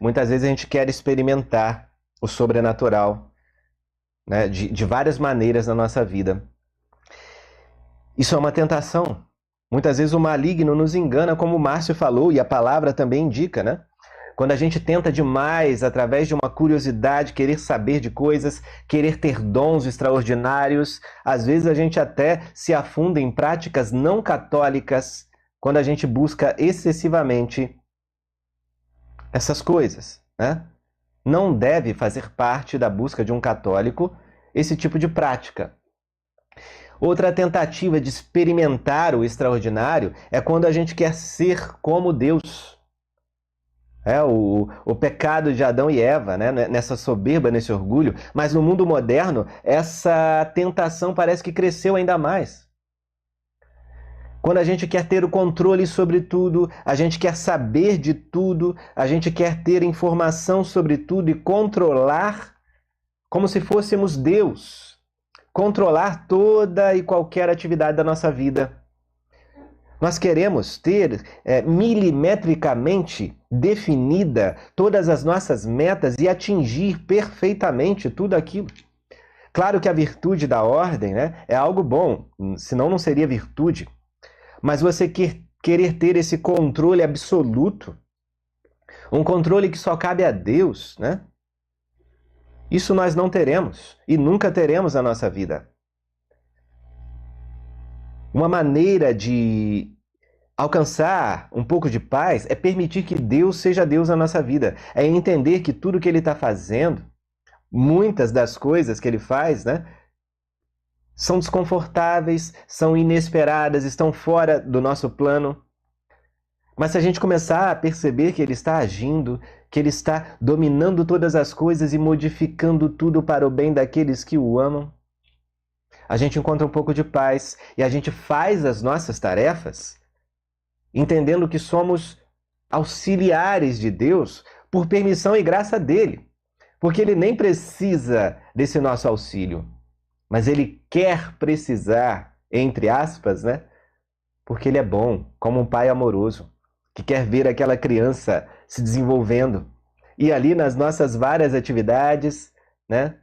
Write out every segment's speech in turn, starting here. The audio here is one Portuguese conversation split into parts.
Muitas vezes a gente quer experimentar o sobrenatural, né, de várias maneiras na nossa vida. Isso é uma tentação. Muitas vezes o maligno nos engana, como o Márcio falou, e a palavra também indica, né? Quando a gente tenta demais, através de uma curiosidade, querer saber de coisas, querer ter dons extraordinários, às vezes a gente até se afunda em práticas não católicas, quando a gente busca excessivamente essas coisas, né? Não deve fazer parte da busca de um católico esse tipo de prática. Outra tentativa de experimentar o extraordinário é quando a gente quer ser como Deus. O pecado de Adão e Eva, né? Nessa soberba, nesse orgulho. Mas no mundo moderno, essa tentação parece que cresceu ainda mais. Quando a gente quer ter o controle sobre tudo, a gente quer saber de tudo, a gente quer ter informação sobre tudo e controlar como se fôssemos Deus. Controlar toda e qualquer atividade da nossa vida. Nós queremos ter milimetricamente definida todas as nossas metas e atingir perfeitamente tudo aquilo. Claro que a virtude da ordem, né, é algo bom, senão não seria virtude. Mas você querer ter esse controle absoluto, um controle que só cabe a Deus, né? Isso nós não teremos e nunca teremos na nossa vida. Uma maneira de alcançar um pouco de paz é permitir que Deus seja Deus na nossa vida. É entender que tudo que Ele está fazendo, muitas das coisas que Ele faz, né, são desconfortáveis, são inesperadas, estão fora do nosso plano. Mas se a gente começar a perceber que Ele está agindo, que Ele está dominando todas as coisas e modificando tudo para o bem daqueles que o amam, a gente encontra um pouco de paz e a gente faz as nossas tarefas entendendo que somos auxiliares de Deus por permissão e graça dele. Porque Ele nem precisa desse nosso auxílio, mas Ele quer precisar, entre aspas, né? Porque Ele é bom, como um pai amoroso, que quer ver aquela criança se desenvolvendo. E ali nas nossas várias atividades, né?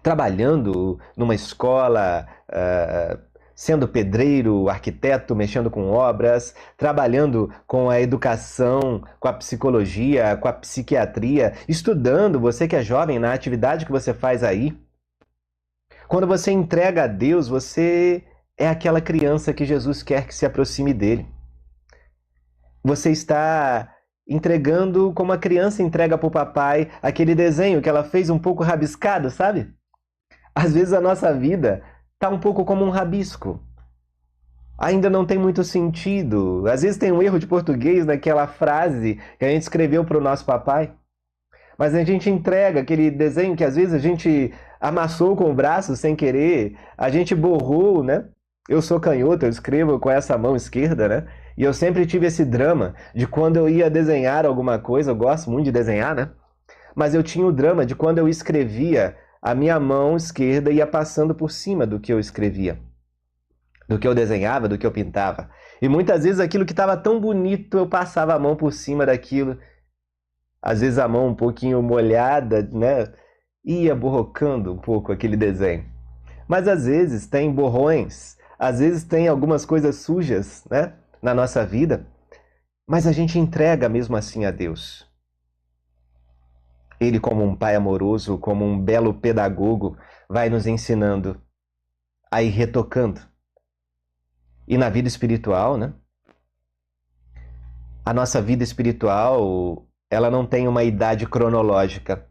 Trabalhando numa escola, sendo pedreiro, arquiteto, mexendo com obras, trabalhando com a educação, com a psicologia, com a psiquiatria, estudando, você que é jovem, na atividade que você faz aí. Quando você entrega a Deus, você é aquela criança que Jesus quer que se aproxime dele. Você está entregando como a criança entrega para o papai aquele desenho que ela fez um pouco rabiscado, sabe? Às vezes a nossa vida está um pouco como um rabisco. Ainda não tem muito sentido. Às vezes tem um erro de português naquela frase que a gente escreveu para o nosso papai. Mas a gente entrega aquele desenho que às vezes a gente amassou com o braço sem querer, a gente borrou, né? Eu sou canhoto, eu escrevo com essa mão esquerda, né? E eu sempre tive esse drama de quando eu ia desenhar alguma coisa, eu gosto muito de desenhar, né? Mas eu tinha o drama de quando eu escrevia, a minha mão esquerda ia passando por cima do que eu escrevia, do que eu desenhava, do que eu pintava. E muitas vezes aquilo que estava tão bonito, eu passava a mão por cima daquilo. Às vezes a mão um pouquinho molhada, né? Ia borrocando um pouco aquele desenho. Mas às vezes tem borrões, às vezes tem algumas coisas sujas, né, na nossa vida, mas a gente entrega mesmo assim a Deus. Ele, como um pai amoroso, como um belo pedagogo, vai nos ensinando a ir retocando. E na vida espiritual, né? A nossa vida espiritual, ela não tem uma idade cronológica,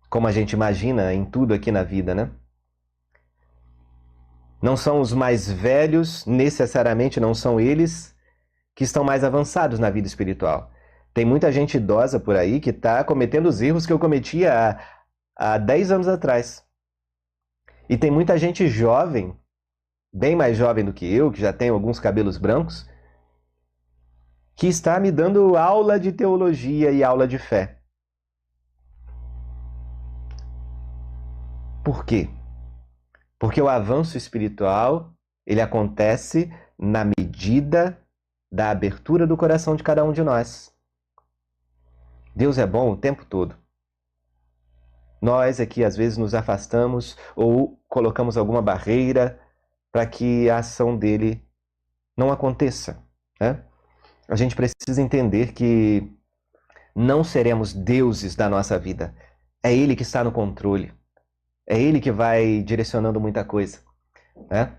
como a gente imagina em tudo aqui na vida, né? Não são os mais velhos, necessariamente não são eles que estão mais avançados na vida espiritual. Tem muita gente idosa por aí que está cometendo os erros que eu cometia há 10 anos atrás. E tem muita gente jovem, bem mais jovem do que eu, que já tem alguns cabelos brancos, que está me dando aula de teologia e aula de fé. Por quê? Porque o avanço espiritual, ele acontece na medida da abertura do coração de cada um de nós. Deus é bom o tempo todo. Nós aqui às vezes nos afastamos ou colocamos alguma barreira para que a ação dele não aconteça, né? A gente precisa entender que não seremos deuses da nossa vida. É Ele que está no controle. É Ele que vai direcionando muita coisa, né?